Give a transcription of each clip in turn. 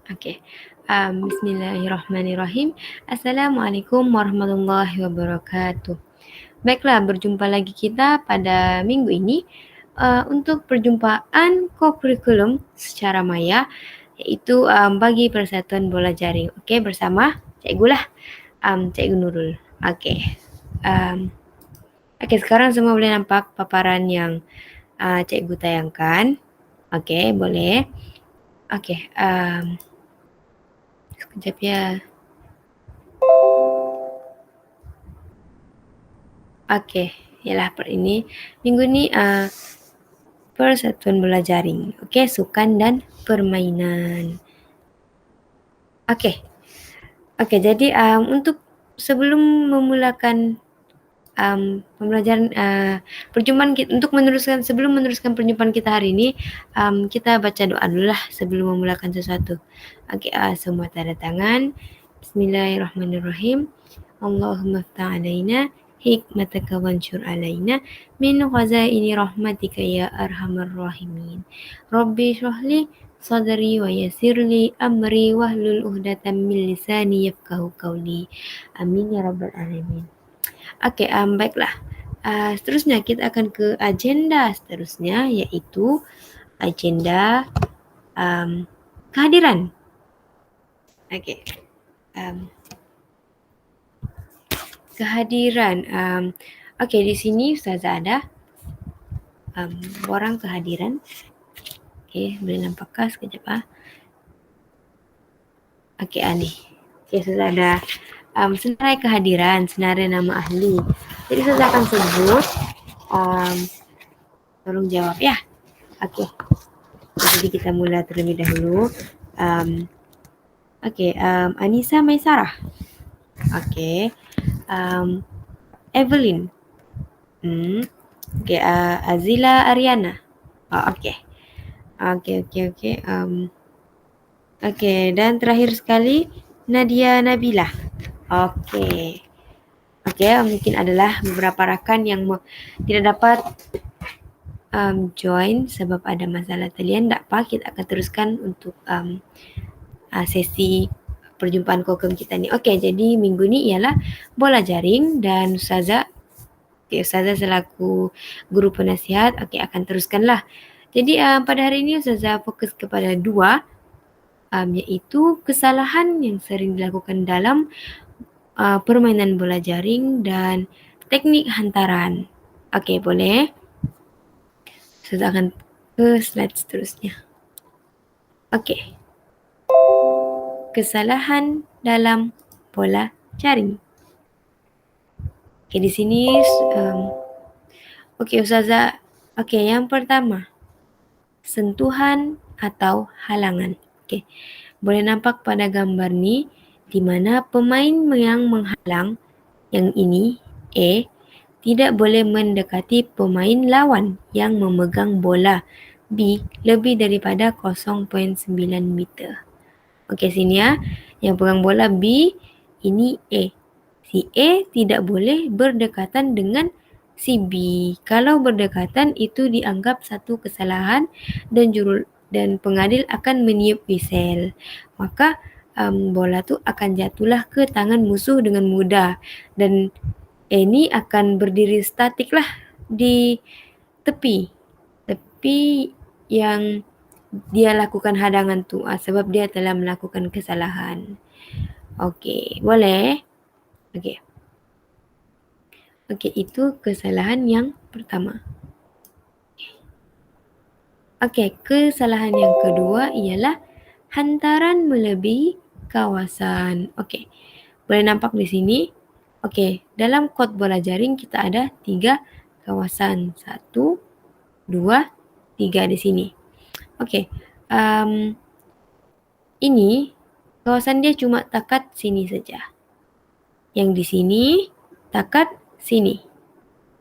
Oke. Bismillahirrahmanirrahim. Assalamualaikum warahmatullahi wabarakatuh. Baiklah, berjumpa lagi kita pada minggu ini untuk perjumpaan co-curriculum secara maya, yaitu bagi Persatuan Bola Jaring. Oke, bersama Cikgu lah, Cikgu Nurul. Oke. Oke, sekarang semua boleh nampak paparan yang Cikgu tayangkan. Oke, boleh. Oke, sekejap ya. Oke, yalah ini minggu ini Persatuan Bola Jaring. Oke, sukan dan permainan. Oke, jadi untuk sebelum memulakan pembelajaran perjumpaan kita, sebelum meneruskan perjumpaan kita hari ini, kita baca doa dulu lah sebelum memulakan sesuatu. Oke, semua tanda tangan. Bismillahirrahmanirrahim. Allahumma ftah alaina hikmataka wansur alaina min khazaini rahmatika ya arhamar rahimin. Rabbi shrahli sadri wa yassirli amri wahlul 'uqdatam min lisani yafqahu qawli. Amin ya rabbal alamin. Oke, baiklah. Seterusnya kita akan ke agenda seterusnya, yaitu agenda kehadiran. Oke. Kehadiran. Oke, di sini Ustazah ada orang kehadiran. Oke, boleh nampakkah sekejap Oke, nih. Oke, sudah ada senarai kehadiran, senarai nama ahli. Jadi saya akan sebut, tolong jawab ya. Oke, jadi kita mulai terlebih dahulu. Oke, Anissa Maisarah. Oke, Evelyn. Oke, Azila Ariana. Oke. Oke, dan terakhir sekali Nadia Nabila. Oke, mungkin adalah beberapa rakan yang tidak dapat join sebab ada masalah talian. Tak apa, kita akan teruskan untuk sesi perjumpaan kokem kita ni. Oke, jadi minggu ni ialah bola jaring dan Ustazah selaku guru penasihat akan teruskanlah. Jadi pada hari ini Ustazah fokus kepada dua, iaitu kesalahan yang sering dilakukan dalam permainan bola jaring dan teknik hantaran. Oke, boleh. Saya akan ke slide seterusnya. Oke. Kesalahan dalam bola jaring. Oke, di sini Ustazah. Oke, yang pertama, sentuhan atau halangan. Oke. Boleh nampak pada gambar ni di mana pemain yang menghalang, yang ini A, tidak boleh mendekati pemain lawan yang memegang bola B lebih daripada 0.9 meter. Okey, sini ya. Yang pegang bola B, ini A. Si A tidak boleh berdekatan dengan si B. Kalau berdekatan itu dianggap satu kesalahan dan pengadil akan meniup whistle. Maka bola tu akan jatuhlah ke tangan musuh dengan mudah dan ini akan berdiri statik lah di tepi yang dia lakukan hadangan tu sebab dia telah melakukan kesalahan. Okey, boleh? Okey. Okey, itu kesalahan yang pertama. Okey, kesalahan yang kedua ialah hantaran melebihi kawasan. Okey. Boleh nampak di sini. Okey, dalam kod bola jaring kita ada 3 kawasan. 1, 2, 3 di sini. Okey. Ini kawasan dia cuma takat sini saja. Yang di sini takat sini.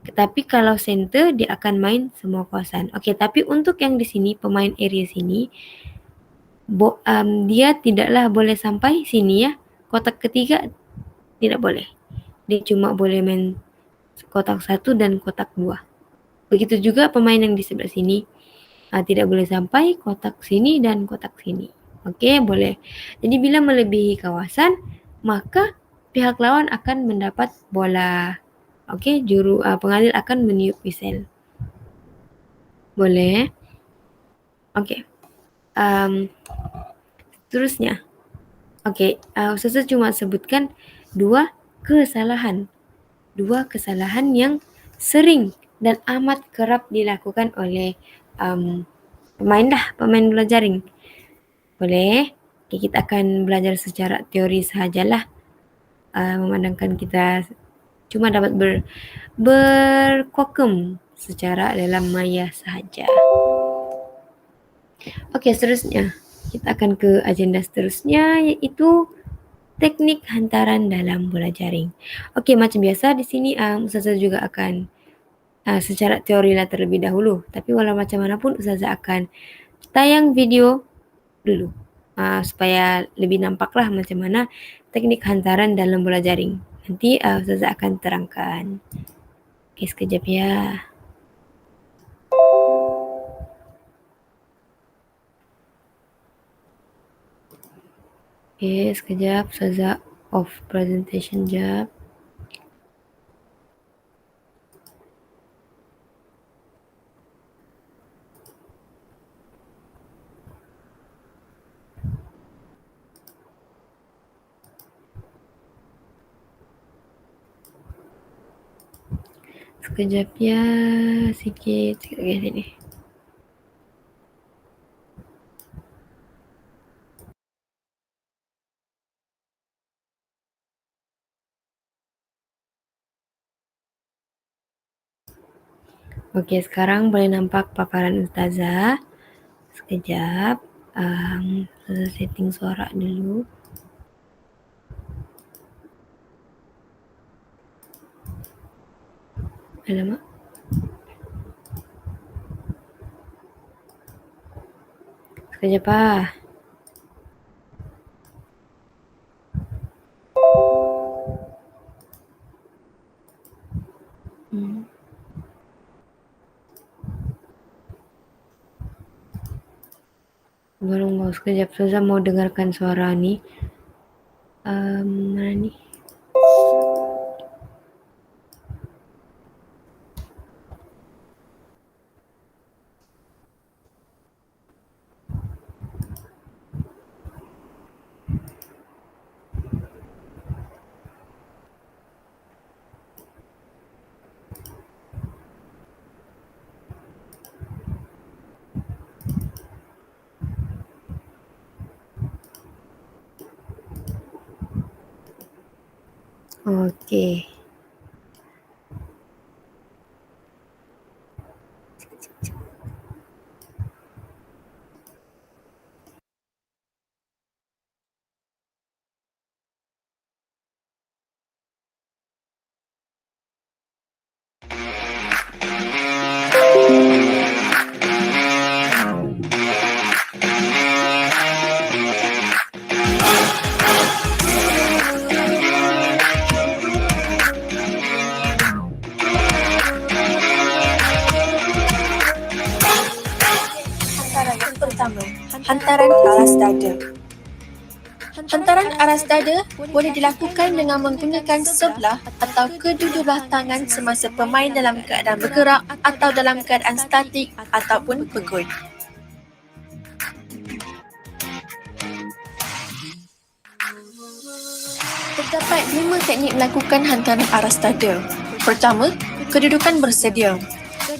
Tetapi kalau center dia akan main semua kawasan. Okey, tapi untuk yang di sini pemain area sini dia tidaklah boleh sampai sini ya. Kotak ketiga tidak boleh. Dia cuma boleh main kotak 1 dan kotak 2. Begitu juga pemain yang di sebelah sini tidak boleh sampai kotak sini dan kotak sini. Okey, boleh. Jadi bila melebihi kawasan, maka pihak lawan akan mendapat bola. Okey, pengalil akan meniup whistle. Boleh? Okey. Seterusnya. Okey, Ustazah cuma sebutkan dua kesalahan yang sering dan amat kerap dilakukan oleh pemain bola jaring. Boleh? Okay, kita akan belajar secara teori sahajalah, memandangkan kita cuma dapat berkuakum secara dalam maya sahaja. Okey, seterusnya kita akan ke agenda seterusnya, iaitu teknik hantaran dalam bola jaring. Okey, macam biasa di sini Ustazah juga akan secara teori lah terlebih dahulu. Tapi walau macam mana pun Ustazah akan tayang video dulu supaya lebih nampaklah macam mana teknik hantaran dalam bola jaring. Nanti Ustazah akan terangkan. Okey, sekejap ya. Okey, sekejap Ustazah off presentation jap. Sekejap ya, sikit okay, sini. Okey, sekarang boleh nampak paparan Ustazah. Sekejap, Ustazah setting suara dulu. Alamak. Sekejap ah. Baru sekejap, Ustazah mau dengarkan suara ni. Mana ni? Okey. Hantaran aras dada. Hantaran aras dada boleh dilakukan dengan menggunakan sebelah atau kedua belah tangan semasa pemain dalam keadaan bergerak atau dalam keadaan statik ataupun bergol. Terdapat 5 teknik melakukan hantaran aras dada. Pertama, kedudukan bersedia.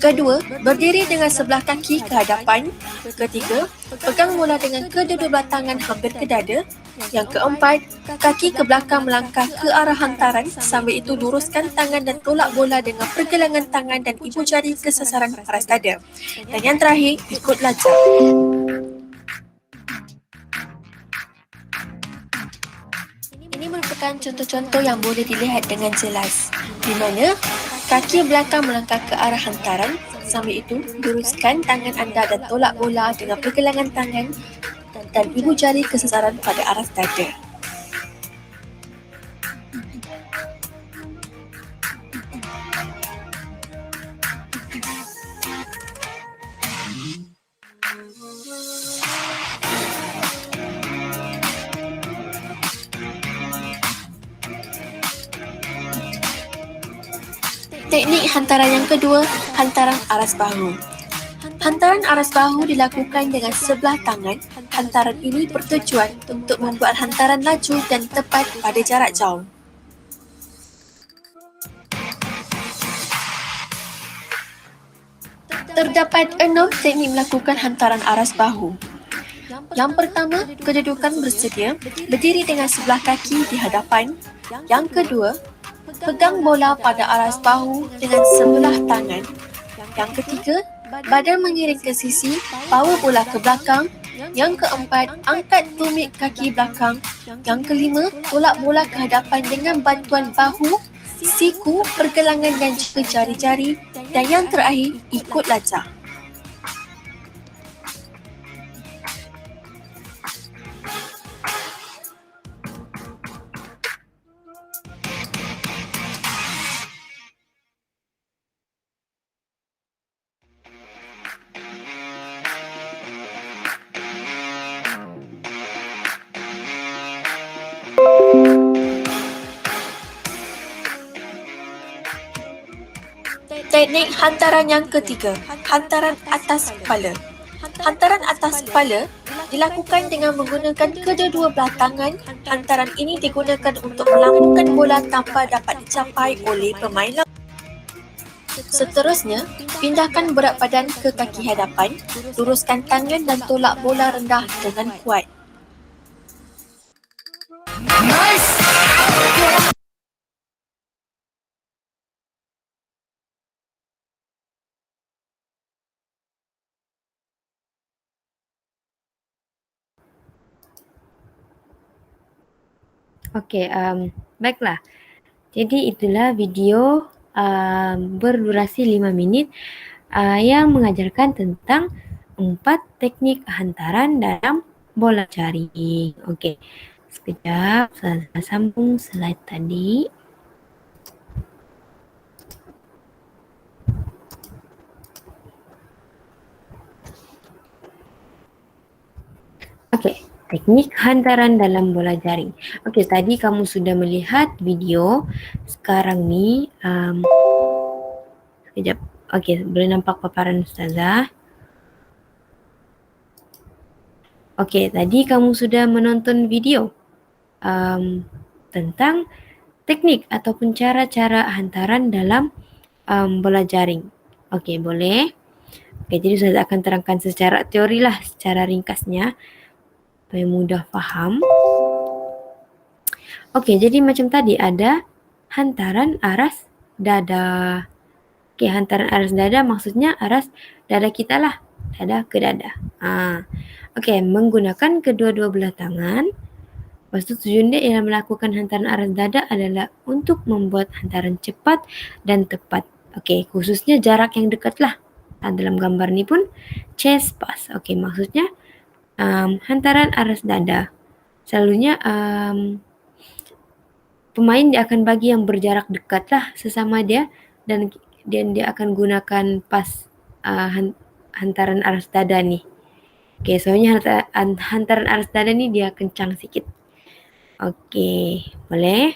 Kedua, berdiri dengan sebelah kaki ke hadapan. Ketiga, pegang bola dengan kedua belah tangan hampir ke dada. Yang keempat, kaki ke belakang melangkah ke arah hantaran, sambil itu luruskan tangan dan tolak bola dengan pergelangan tangan dan ibu jari ke sasaran aras dada. Dan yang terakhir, ikut lajak. Ini merupakan contoh-contoh yang boleh dilihat dengan jelas, di mana kaki belakang melangkah ke arah hantaran, sambil itu luruskan tangan anda dan tolak bola dengan pergelangan tangan dan ibu jari ke sasaran pada aras dada. Teknik hantaran yang kedua, hantaran aras bahu. Hantaran aras bahu dilakukan dengan sebelah tangan. Hantaran ini bertujuan untuk membuat hantaran laju dan tepat pada jarak jauh. Terdapat 6 teknik melakukan hantaran aras bahu. Yang pertama, kedudukan bersedia, berdiri dengan sebelah kaki di hadapan. Yang kedua, pegang bola pada aras bahu dengan sebelah tangan. Yang ketiga, badan mengiring ke sisi, bawa bola ke belakang. Yang keempat, angkat tumit kaki belakang. Yang kelima, tolak bola ke hadapan dengan bantuan bahu, siku, pergelangan dan juga jari-jari. Dan yang terakhir, ikut lajak. Teknik hantaran yang ketiga, hantaran atas kepala. Hantaran atas kepala dilakukan dengan menggunakan kedua-dua belah tangan. Hantaran ini digunakan untuk melambungkan bola tanpa dapat dicapai oleh pemain lawan. Seterusnya, pindahkan berat badan ke kaki hadapan, luruskan tangan dan tolak bola rendah dengan kuat. Okey, baiklah. Jadi itulah video berdurasi 5 minit yang mengajarkan tentang 4 teknik hantaran dalam bola jaring. Okey, sekejap saya sambung slide tadi. Okey, teknik hantaran dalam bola jaring. Okey, tadi kamu sudah melihat video. Sekarang ni, sekejap. Okey, boleh nampak paparan Ustazah? Okey, tadi kamu sudah menonton video tentang teknik ataupun cara-cara hantaran dalam bola jaring. Okey, boleh? Okey, jadi Ustazah akan terangkan secara teori lah, secara ringkasnya supaya mudah faham. Okey, jadi macam tadi ada hantaran aras dada. Okey, hantaran aras dada maksudnya aras dada kita lah, dada ke dada. Okey, menggunakan kedua-dua belah tangan. Lepas tu tujuan dia ialah melakukan hantaran aras dada adalah untuk membuat hantaran cepat dan tepat. Okey, khususnya jarak yang dekat lah. Dalam gambar ni pun chest pass. Okey, maksudnya hantaran aras dada. Selalunya pemain dia akan bagi yang berjarak dekat lah sesama dia dan dia akan gunakan pas hantaran aras dada ni. Okey, soalnya hantaran aras dada ni dia kencang sikit. Okey, boleh?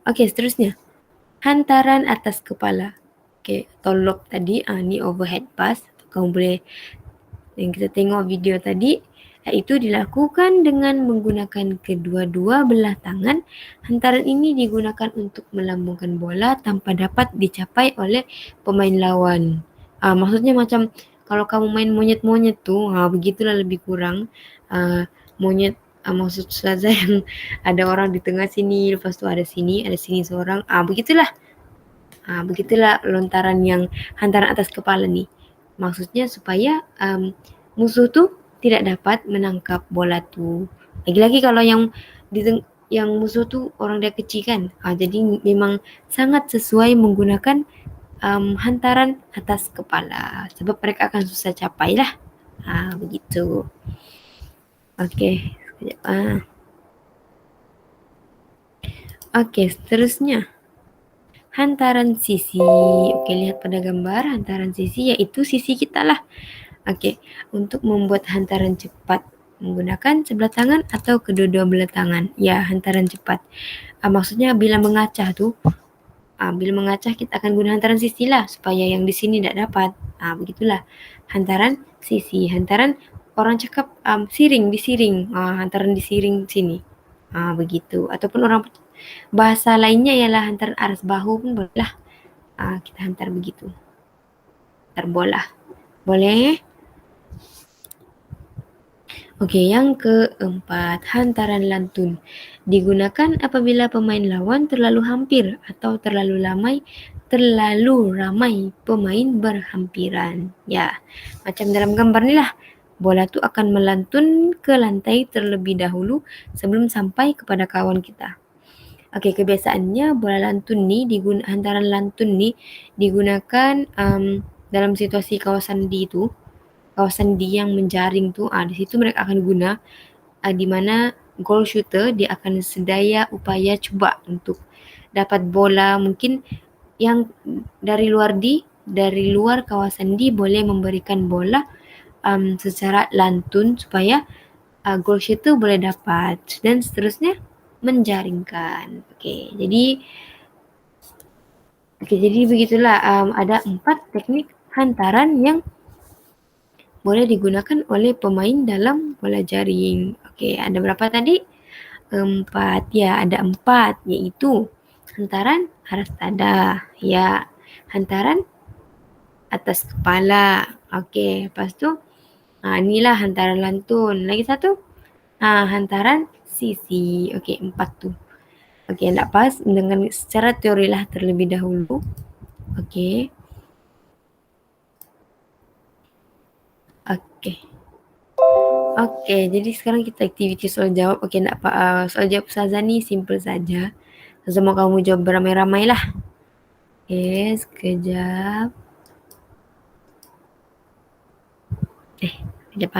Okey, seterusnya. Hantaran atas kepala. Okey, tolok tadi, ni overhead pass. Kamu boleh, yang kita tengok video tadi, iaitu dilakukan dengan menggunakan kedua-dua belah tangan. Hantaran ini digunakan untuk melambungkan bola tanpa dapat dicapai oleh pemain lawan. Maksudnya macam kalau kamu main monyet-monyet tu, begitulah lebih kurang. Monyet, maksud Ustazah yang ada orang di tengah sini, lepas tu ada sini seorang. Begitulah. Begitulah lontaran yang hantaran atas kepala ni. Maksudnya supaya musuh tu tidak dapat menangkap bola tu. Lagi-lagi kalau yang musuh tu orang dia kecil kan. Jadi memang sangat sesuai menggunakan hantaran atas kepala sebab mereka akan susah capai lah. Begitu. Okey, sekejap. Okey, seterusnya. Hantaran sisi. Okey, lihat pada gambar hantaran sisi iaitu sisi kita lah. Okey, untuk membuat hantaran cepat menggunakan sebelah tangan atau kedua-dua belah tangan. Ya, hantaran cepat. Maksudnya bila mengacah tu, bila mengacah kita akan guna hantaran sisi lah supaya yang di sini tidak dapat. Begitulah hantaran sisi. Hantaran orang cakap siring, disiring. Hantaran disiring sini. Begitu. Ataupun orang bahasa lainnya ialah hantaran aras bahu pun boleh lah. Kita hantar begitu. Hantar bola. Boleh? Okey, yang keempat, hantaran lantun. Digunakan apabila pemain lawan terlalu hampir atau terlalu ramai pemain berhampiran. Ya, macam dalam gambar ni lah. Bola tu akan melantun ke lantai terlebih dahulu sebelum sampai kepada kawan kita. Okey, kebiasaannya bola lantun ni, hantaran lantun ni digunakan dalam situasi kawasan D tu. Kawasan D yang menjaring tu, di situ mereka akan guna di mana goal shooter dia akan sedaya upaya cuba untuk dapat bola mungkin yang dari luar D, dari luar kawasan D boleh memberikan bola secara lantun supaya goal shooter boleh dapat dan seterusnya menjaringkan. Okey, jadi begitulah ada 4 teknik hantaran yang boleh digunakan oleh pemain dalam bola jaring. Okey, ada berapa tadi? 4. Ya, ada 4 iaitu hantaran aras dada. Ya, hantaran atas kepala. Okey, lepas tu inilah hantaran lantun. Lagi satu? Hantaran sisi. Okey, 4 tu. Okey, nak pas dengan secara teori lah terlebih dahulu. Okey. Okey, jadi sekarang kita aktiviti soal jawab. Okey, soal jawab Ustazah ni simple saja. Ustazah mau kamu jawab beramai-ramai lah. Okey, sekejap. Sekejap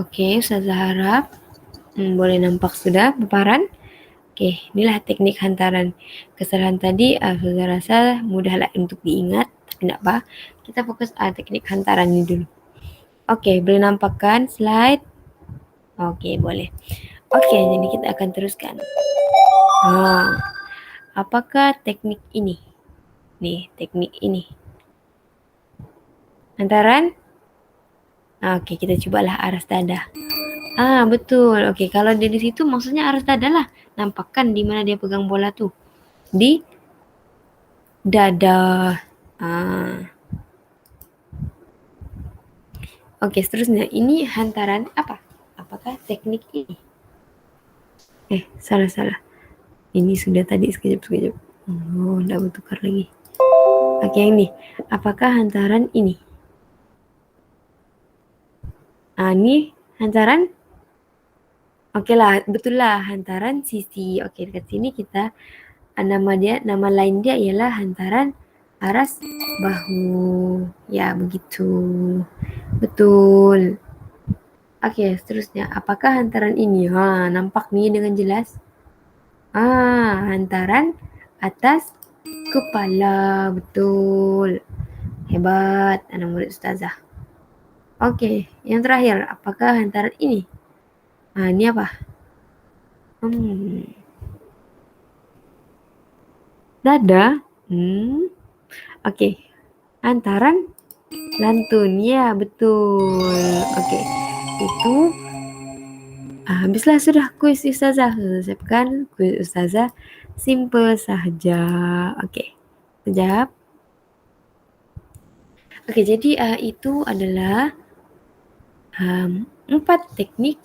Okey, Ustazah harap boleh nampak sudah paparan. Okey, inilah teknik hantaran. Kesalahan tadi Ustazah rasa mudahlah untuk diingat. Tapi tak apa, kita fokus teknik hantaran ni dulu. Okey, boleh nampakkan slide? Okey, boleh. Okey, jadi kita akan teruskan. Apakah teknik ini? Nih, teknik ini. Hantaran? Okey, kita cubalah aras dada. Betul. Okey, kalau dia di situ maksudnya aras dada lah. Nampakkan di mana dia pegang bola tu. Di dada. Okey, seterusnya. Ini hantaran apa? Apakah teknik ini? Salah. Ini sudah tadi, sekejap. Dah bertukar lagi. Okey, yang ni. Apakah hantaran ini? Ni hantaran? Okeylah, betul lah hantaran sisi. Okey, dekat sini kita nama lain dia ialah hantaran aras bahu. Ya, begitu. Betul. Okey, seterusnya. Apakah hantaran ini? Nampak ni dengan jelas? Hantaran atas kepala. Betul. Hebat anak murid Ustazah. Okey, yang terakhir. Apakah hantaran ini? Ini apa? Dada? Okey. Hantaran lantun. Ya, betul. Okey. Itu habislah sudah kuis Ustazah. Siapkan kuis Ustazah. Simple sahaja. Okey. Sekejap. Okey, jadi itu adalah 4 teknik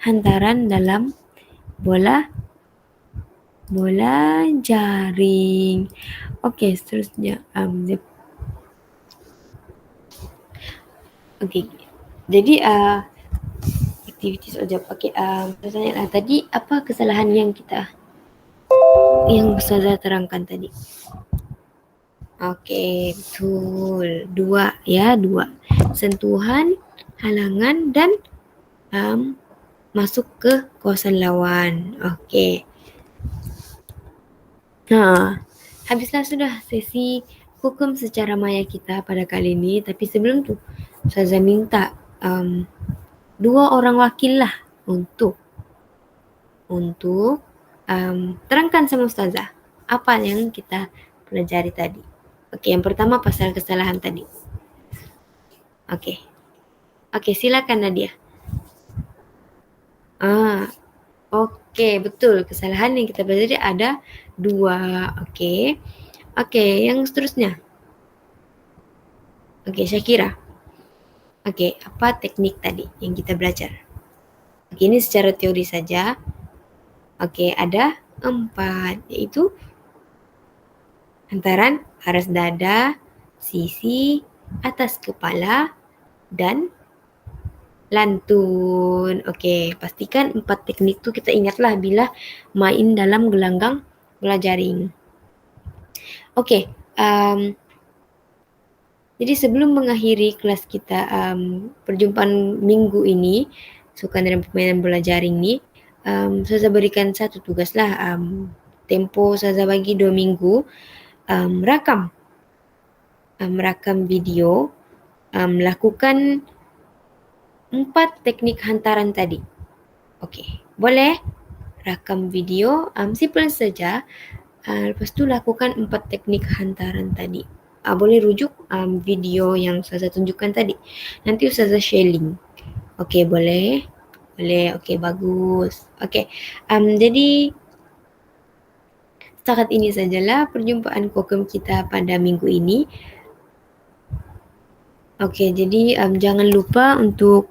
hantaran dalam bola jaring. Okey, seterusnya okey. Jadi aktiviti soal jawab. Okey, tanya tadi apa kesalahan yang Ustazah terangkan tadi? Oke, betul. 2 ya, 2. Sentuhan, halangan, dan masuk ke kawasan lawan. Oke. Nah, habislah sudah sesi hukum secara maya kita pada kali ini. Tapi sebelum tu, Ustazah minta 2 orang wakil lah untuk terangkan sama Ustazah apa yang kita pelajari tadi. Oke, yang pertama pasal kesalahan tadi. Oke, silakan Nadia. Oke, betul. Kesalahan yang kita pelajari ada 2. Oke, yang seterusnya. Oke, Syakira. Oke, apa teknik tadi yang kita belajar? Oke, ini secara teori saja. Oke, ada 4, yaitu hantaran aras dada, sisi, atas kepala, dan lantun. Oke, pastikan 4 teknik itu kita ingatlah bila main dalam gelanggang bola jaring. Oke, jadi sebelum mengakhiri kelas kita perjumpaan minggu ini, sukan dan permainan bola jaring ni, saya berikan satu tugas lah. Tempo saya bagi 2 minggu, rakam video, lakukan 4 teknik hantaran tadi. Okey, boleh rakam video, simple saja. Lepas tu lakukan 4 teknik hantaran tadi. Boleh rujuk video yang Ustazah tunjukkan tadi. Nanti Ustazah share link. Okey, boleh? Boleh. Okey, bagus. Okey, jadi setakat ini sajalah perjumpaan kokem kita pada minggu ini. Okey, jadi jangan lupa untuk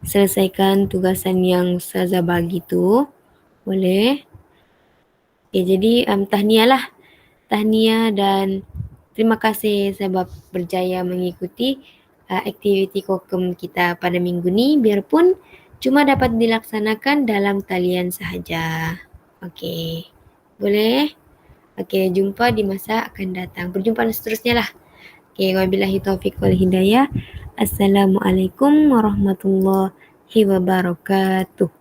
selesaikan tugasan yang Ustazah bagi tu. Boleh? Okay, jadi tahniah dan terima kasih sebab berjaya mengikuti aktiviti kokem kita pada minggu ni, biarpun cuma dapat dilaksanakan dalam talian sahaja. Okey, boleh? Okey, jumpa di masa akan datang. Perjumpaan seterusnya lah. Okey, wabillahi taufiq wal hidayah. Assalamualaikum warahmatullahi wabarakatuh.